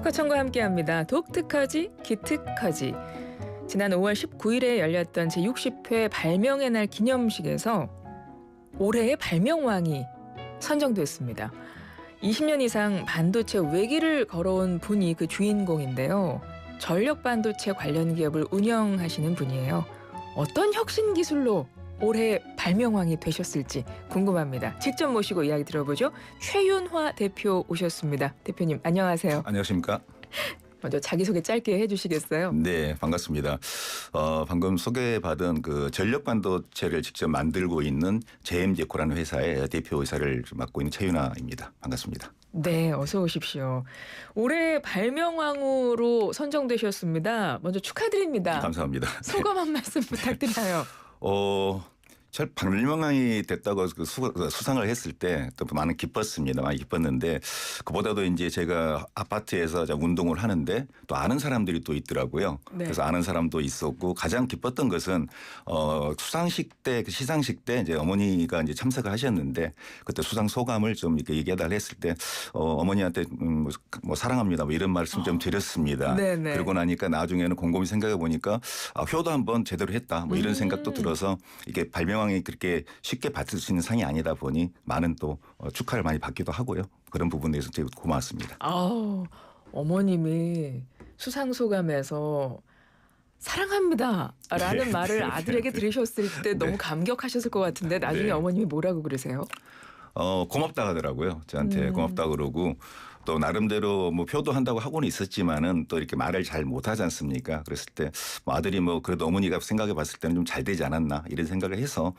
특허청과 함께합니다. 독특하지 기특하지. 지난 5월 19일에 열렸던 제60회 발명의 날 기념식에서 올해의 발명왕이 선정됐습니다. 20년 이상 반도체 외길을 걸어온 분이 그 주인공인데요. 전력 반도체 관련 기업을 운영하시는 분이에요. 어떤 혁신 기술로 올해 발명왕이 되셨을지 궁금합니다. 직접 모시고 이야기 들어보죠. 최윤화 대표 오셨습니다. 대표님 안녕하세요. 안녕하십니까? 먼저 자기소개 짧게 해주시겠어요? 네, 반갑습니다. 방금 소개받은 그 전력 반도체를 직접 만들고 있는 JM제코라는 회사의 대표이사를 맡고 있는 최윤화입니다. 반갑습니다. 네, 어서 오십시오. 올해 발명왕으로 선정되셨습니다. 먼저 축하드립니다. 감사합니다. 소감 한 말씀 부탁드려요. 잘 발명왕이 됐다고 수상을 했을 때 또 많이 기뻤습니다. 많이 기뻤는데 그보다도 이제 제가 아파트에서 운동을 하는데 또 아는 사람들이 또 있더라고요. 네. 그래서 아는 사람도 있었고 가장 기뻤던 것은 수상식 때 시상식 때 이제 어머니가 이제 참석을 하셨는데 그때 수상 소감을 좀 이렇게 얘기해달라 했을 때 어머니한테 뭐 사랑합니다 뭐 이런 말씀 좀 드렸습니다. 네네. 그러고 나니까 나중에는 곰곰이 생각해 보니까 효도 한번 제대로 했다 뭐 이런 생각도 들어서 이게 발명왕이 그렇게 쉽게 받을 수 있는 상이 아니다 보니 많은 또 축하를 많이 받기도 하고요. 그런 부분에 대해서 되게 고맙습니다. 어머님이 수상 소감에서 사랑합니다라는 말을 아들에게 들으셨을 때 너무 감격하셨을 것 같은데 나중에 네. 어머님이 뭐라고 그러세요? 고맙다 하더라고요. 저한테 고맙다 그러고 또 나름대로 뭐 효도한다고 하고는 있었지만은 또 이렇게 말을 잘 못하지 않습니까? 그랬을 때 뭐 아들이 뭐 그래도 어머니가 생각해 봤을 때는 좀 잘 되지 않았나 이런 생각을 해서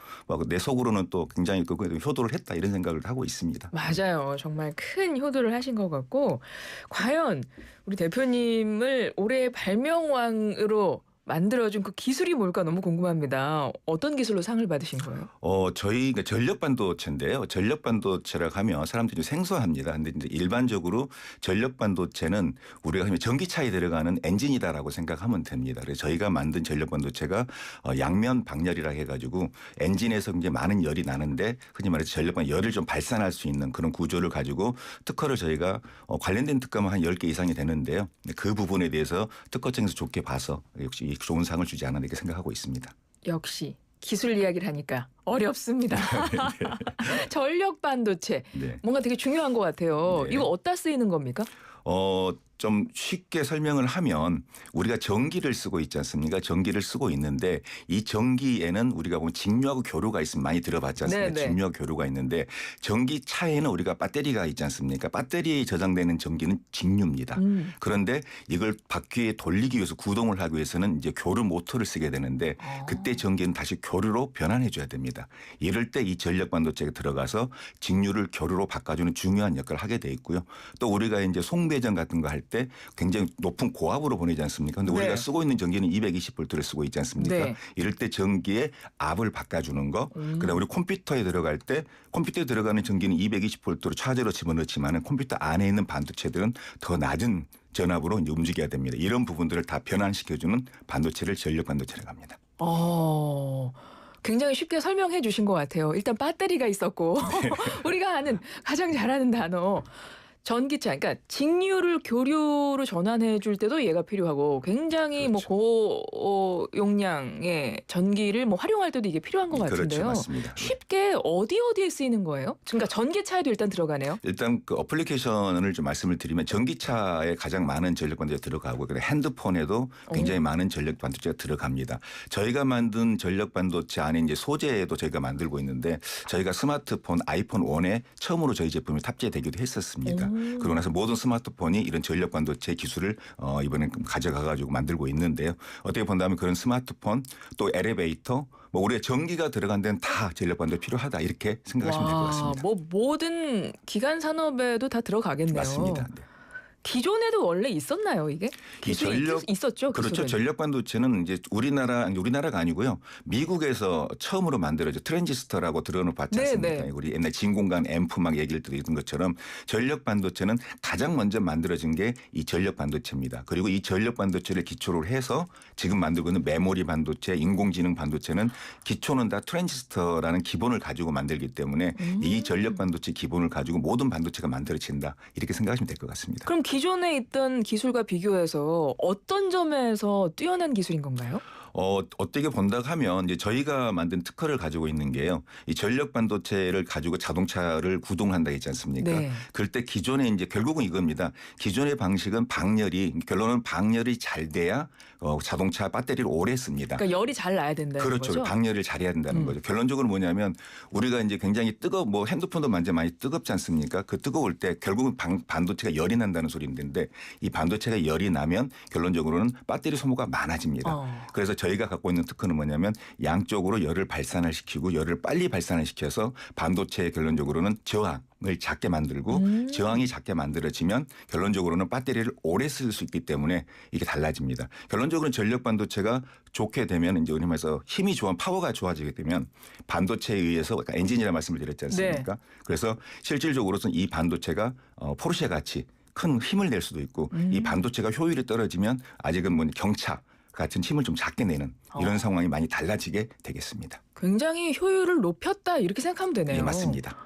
내 속으로는 또 굉장히 효도를 했다 이런 생각을 하고 있습니다. 맞아요. 정말 큰 효도를 하신 것 같고 과연 우리 대표님을 올해 발명왕으로 만들어준 그 기술이 뭘까 너무 궁금합니다. 어떤 기술로 상을 받으신 거예요? 저희가 전력 반도체인데요. 전력 반도체라고 하면 사람들이 생소합니다. 근데 이제 일반적으로 전력 반도체는 우리가 하면 전기차에 들어가는 엔진이다라고 생각하면 됩니다. 그래서 저희가 만든 전력 반도체가 양면 방열이라 해가지고 엔진에서 이제 많은 열이 나는데 흔히 말해서 전력 반 열을 좀 발산할 수 있는 그런 구조를 가지고 특허를 저희가 관련된 특허만 한 10개 이상이 되는데요. 그 부분에 대해서 특허청에서 좋게 봐서 역시 좋은 상을 주지 않았나 이렇게 생각하고 있습니다. 역시 기술 이야기를 하니까 어렵습니다. 전력 반도체 네. 뭔가 되게 중요한 것 같아요. 네. 이거 어디다 쓰이는 겁니까? 좀 쉽게 설명을 하면 우리가 전기를 쓰고 있지 않습니까? 전기를 쓰고 있는데 이 전기에는 우리가 보면 직류하고 교류가 있으면 많이 들어봤지 않습니까? 네네. 직류하고 교류가 있는데 전기차에는 우리가 배터리가 있지 않습니까? 배터리에 저장되는 전기는 직류입니다. 그런데 이걸 바퀴에 돌리기 위해서 구동을 하기 위해서는 이제 교류 모터를 쓰게 되는데 그때 전기는 다시 교류로 변환해 줘야 됩니다. 이럴 때 이 전력 반도체가 들어가서 직류를 교류로 바꿔주는 중요한 역할을 하게 돼 있고요. 또 우리가 이제 송배전 같은 거 할 때 굉장히 높은 고압으로 보내지 않습니까? 그런데 우리가 쓰고 있는 전기는 220V를 쓰고 있지 않습니까? 네. 이럴 때 전기의 압을 바꿔주는 거. 그다음에 우리 컴퓨터에 들어갈 때 컴퓨터에 들어가는 전기는 220V로 차저로 집어넣지만 컴퓨터 안에 있는 반도체들은 더 낮은 전압으로 이제 움직여야 됩니다. 이런 부분들을 다 변환시켜주는 반도체를 전력 반도체라고 합니다. 굉장히 쉽게 설명해 주신 것 같아요. 일단 배터리가 있었고 우리가 아는 가장 잘 아는 단어 전기차, 그러니까 직류를 교류로 전환해 줄 때도 얘가 필요하고 굉장히 그렇죠. 뭐 고용량의 전기를 뭐 활용할 때도 이게 필요한 것 같은데요. 그렇죠. 맞습니다. 쉽게 어디에 쓰이는 거예요? 그러니까 전기차에도 일단 들어가네요. 일단 그 어플리케이션을 좀 말씀을 드리면 전기차에 가장 많은 전력 반도체가 들어가고 핸드폰에도 굉장히 많은 전력 반도체가 들어갑니다. 저희가 만든 전력 반도체 안에 이제 소재도 저희가 만들고 있는데 저희가 스마트폰 아이폰 1에 처음으로 저희 제품이 탑재되기도 했었습니다. 그러고 나서 모든 스마트폰이 이런 전력 반도체 기술을 이번에 가져가 가지고 만들고 있는데요. 어떻게 본다면 그런 스마트폰 또 엘리베이터 뭐 우리가 전기가 들어간 데는 다 전력 반도체 필요하다 이렇게 생각하시면 될 것 같습니다. 뭐 모든 기간 산업에도 다 들어가겠네요. 맞습니다. 네. 기존에도 원래 있었나요, 이게? 기술이 있었죠. 그렇죠. 기술은. 전력 반도체는 이제 우리나라가 아니고요. 미국에서 처음으로 만들어져 트랜지스터라고 들어는 봤지 않습니까? 우리 옛날 진공관 앰프 막 얘기를 듣던 것처럼 전력 반도체는 가장 먼저 만들어진 게 이 전력 반도체입니다. 그리고 이 전력 반도체를 기초로 해서 지금 만들고 있는 메모리 반도체, 인공지능 반도체는 기초는 다 트랜지스터라는 기본을 가지고 만들기 때문에 이 전력 반도체 기본을 가지고 모든 반도체가 만들어진다. 이렇게 생각하시면 될 것 같습니다. 그럼 기존에 있던 기술과 비교해서 어떤 점에서 뛰어난 기술인 건가요? 어떻게 본다고 하면 이제 저희가 만든 특허를 가지고 있는 게요. 이 전력 반도체를 가지고 자동차를 구동한다 했지 않습니까? 네. 그럴 때 기존에 이제 결국은 이겁니다. 기존의 방식은 결론은 방열이 잘 돼야 자동차 배터리를 오래 씁니다. 그러니까 열이 잘 나야 된다는 그렇죠. 거죠? 방열을 잘해야 된다는 거죠. 결론적으로 뭐냐면 우리가 이제 굉장히 뭐 핸드폰도 많이 뜨겁지 않습니까? 그 뜨거울 때 결국은 반도체가 열이 난다는 소리인데 이 반도체가 열이 나면 결론적으로는 배터리 소모가 많아집니다. 그래서 저희가 갖고 있는 특허는 뭐냐면 양쪽으로 열을 발산을 시키고 열을 빨리 발산을 시켜서 반도체의 결론적으로는 저항을 작게 만들고 저항이 작게 만들어지면 결론적으로는 배터리를 오래 쓸 수 있기 때문에 이게 달라집니다. 결론적으로는 전력 반도체가 좋게 되면 이제 우리 말해서 힘이 좋아 파워가 좋아지게 되면 반도체에 의해서 그러니까 엔진이라는 말씀을 드렸지 않습니까? 네. 그래서 실질적으로는 이 반도체가 포르쉐 같이 큰 힘을 낼 수도 있고 이 반도체가 효율이 떨어지면 아직은 뭐 경차 같은 힘을 좀 작게 내는 이런 상황이 많이 달라지게 되겠습니다. 굉장히 효율을 높였다 이렇게 생각하면 되네요. 예, 맞습니다.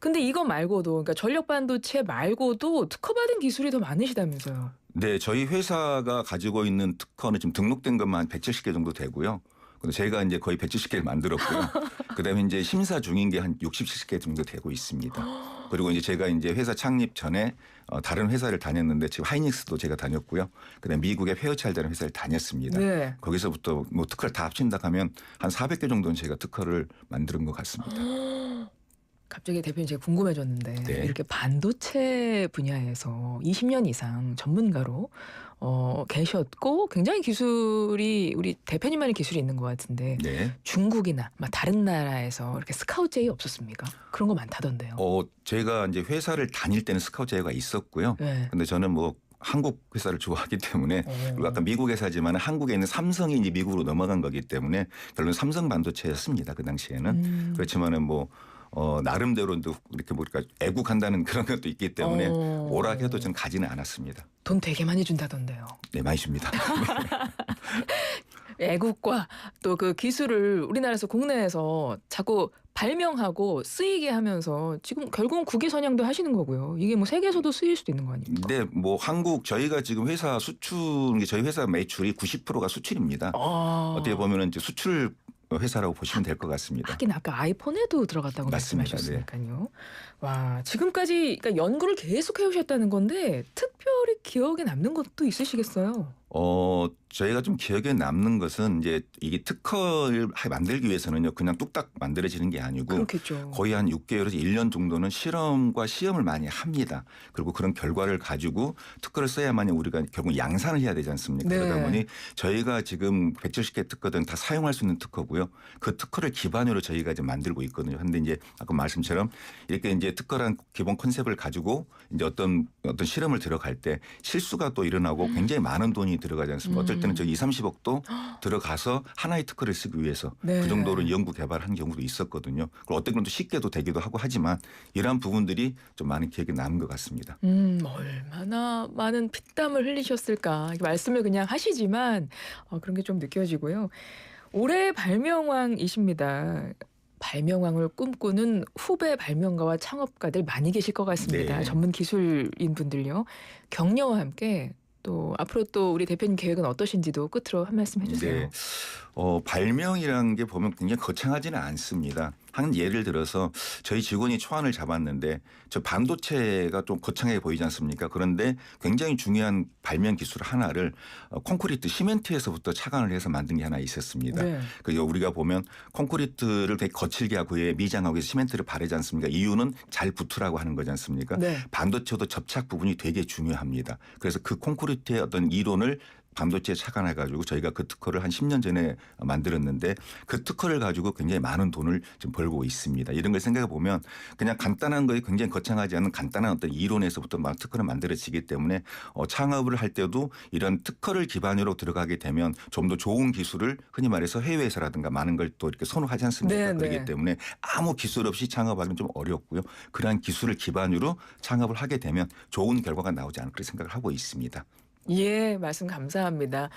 근데 이거 말고도 그러니까 전력 반도체 말고도 특허받은 기술이 더 많으시다면서요. 네, 저희 회사가 가지고 있는 특허는 지금 등록된 것만 170개 정도 되고요. 근데 제가 이제 거의 170개를 만들었고요. 그다음에 이제 심사 중인 게 한 60개 정도 되고 있습니다. 그리고 이제 제가 이제 회사 창립 전에 다른 회사를 다녔는데 지금 하이닉스도 제가 다녔고요. 그다음에 미국의 페어차일드라는 회사를 다녔습니다. 네. 거기서부터 뭐 특허를 다 합친다 하면 한 400개 정도는 제가 특허를 만드는 것 같습니다. 갑자기 대표님 제가 궁금해졌는데 네. 이렇게 반도체 분야에서 20년 이상 전문가로 계셨고 굉장히 기술이 우리 대표님만의 기술이 있는 것 같은데 네. 중국이나 다른 나라에서 이렇게 스카우트 제의 없었습니까? 그런 거 많다던데요. 제가 이제 회사를 다닐 때는 스카우트 제의가 있었고요. 네. 근데 저는 뭐 한국 회사를 좋아하기 때문에 그리고 아까 미국 회사지만 한국에 있는 삼성이 이제 미국으로 넘어간 거기 때문에 결론 삼성 반도체였습니다. 그 당시에는. 그렇지만은 뭐 나름대로 이렇게 뭐랄까 애국한다는 그런 것도 있기 때문에 오락해도 저는 가지는 않았습니다. 돈 되게 많이 준다던데요. 네, 많이 줍니다. 애국과 또 그 기술을 우리나라에서 국내에서 자꾸 발명하고 쓰이게 하면서 지금 결국은 국위 선양도 하시는 거고요. 이게 뭐 세계에서도 쓰일 수도 있는 거 아닙니까? 네, 뭐 저희가 지금 회사 저희 회사 매출이 90%가 수출입니다. 어떻게 보면은 이제 수출 회사라고 보시면 될 것 같습니다. 하긴 아까 아이폰에도 들어갔다고 맞습니다. 말씀하셨으니까요. 와, 지금까지 그러니까 연구를 계속 해오셨다는 건데 특별히 기억에 남는 것도 있으시겠어요? 저희가 좀 기억에 남는 것은 이제 이게 특허를 만들기 위해서는요 그냥 뚝딱 만들어지는 게 아니고 그렇겠죠. 거의 한 6개월에서 1년 정도는 실험과 시험을 많이 합니다. 그리고 그런 결과를 가지고 특허를 써야만 우리가 결국 양산을 해야 되지 않습니까? 네. 그러다 보니 저희가 지금 170개 특허들은 다 사용할 수 있는 특허고요. 그 특허를 기반으로 저희가 이제 만들고 있거든요. 근데 이제 아까 말씀처럼 이렇게 이제 특허란 기본 컨셉을 가지고 이제 어떤 실험을 들어갈 때 실수가 또 일어나고 굉장히 많은 돈이 들어가지 않습니까? 어떨 때는 저기 2,30억도 들어가서 하나의 특허를 쓰기 위해서 네. 그 정도로 연구 개발한 경우도 있었거든요. 그리고 어떤 건 또 쉽게도 되기도 하고 하지만 이러한 부분들이 좀 많은 기억에 남은 것 같습니다. 얼마나 많은 피땀을 흘리셨을까. 이렇게 말씀을 그냥 하시지만 그런 게 좀 느껴지고요. 올해 발명왕이십니다. 발명왕을 꿈꾸는 후배 발명가와 창업가들 많이 계실 것 같습니다. 네. 전문 기술인 분들요. 격려와 함께 또 앞으로 또 우리 대표님 계획은 어떠신지도 끝으로 한 말씀 해주세요. 네. 발명이라는 게 보면 굉장히 거창하지는 않습니다. 한 예를 들어서 저희 직원이 초안을 잡았는데 저 반도체가 좀 거창하게 보이지 않습니까? 그런데 굉장히 중요한 발명 기술 하나를 콘크리트 시멘트에서부터 착안을 해서 만든 게 하나 있었습니다. 네. 그리고 우리가 보면 콘크리트를 되게 거칠게 하고 위에 미장하고 해서 시멘트를 바르지 않습니까? 이유는 잘 붙으라고 하는 거지 않습니까? 네. 반도체도 접착 부분이 되게 중요합니다. 그래서 그 콘크리트의 어떤 이론을 반도체에 착안해가지고 저희가 그 특허를 한 10년 전에 만들었는데 그 특허를 가지고 굉장히 많은 돈을 좀 벌고 있습니다. 이런 걸 생각해 보면 그냥 간단한 거에 굉장히 거창하지 않은 간단한 어떤 이론에서부터 막 특허를 만들어지기 때문에 창업을 할 때도 이런 특허를 기반으로 들어가게 되면 좀 더 좋은 기술을 흔히 말해서 해외에서라든가 많은 걸 또 이렇게 선호하지 않습니까? 네, 그렇기 네. 때문에 아무 기술 없이 창업하기는 좀 어렵고요. 그러한 기술을 기반으로 창업을 하게 되면 좋은 결과가 나오지 않을까 생각을 하고 있습니다. 예, 말씀 감사합니다.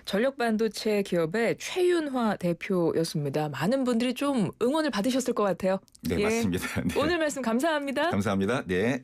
전력반도체 기업의 최윤화 대표였습니다. 많은 분들이 좀 응원을 받으셨을 것 같아요. 네, 예. 맞습니다. 네. 오늘 말씀 감사합니다. 감사합니다. 네.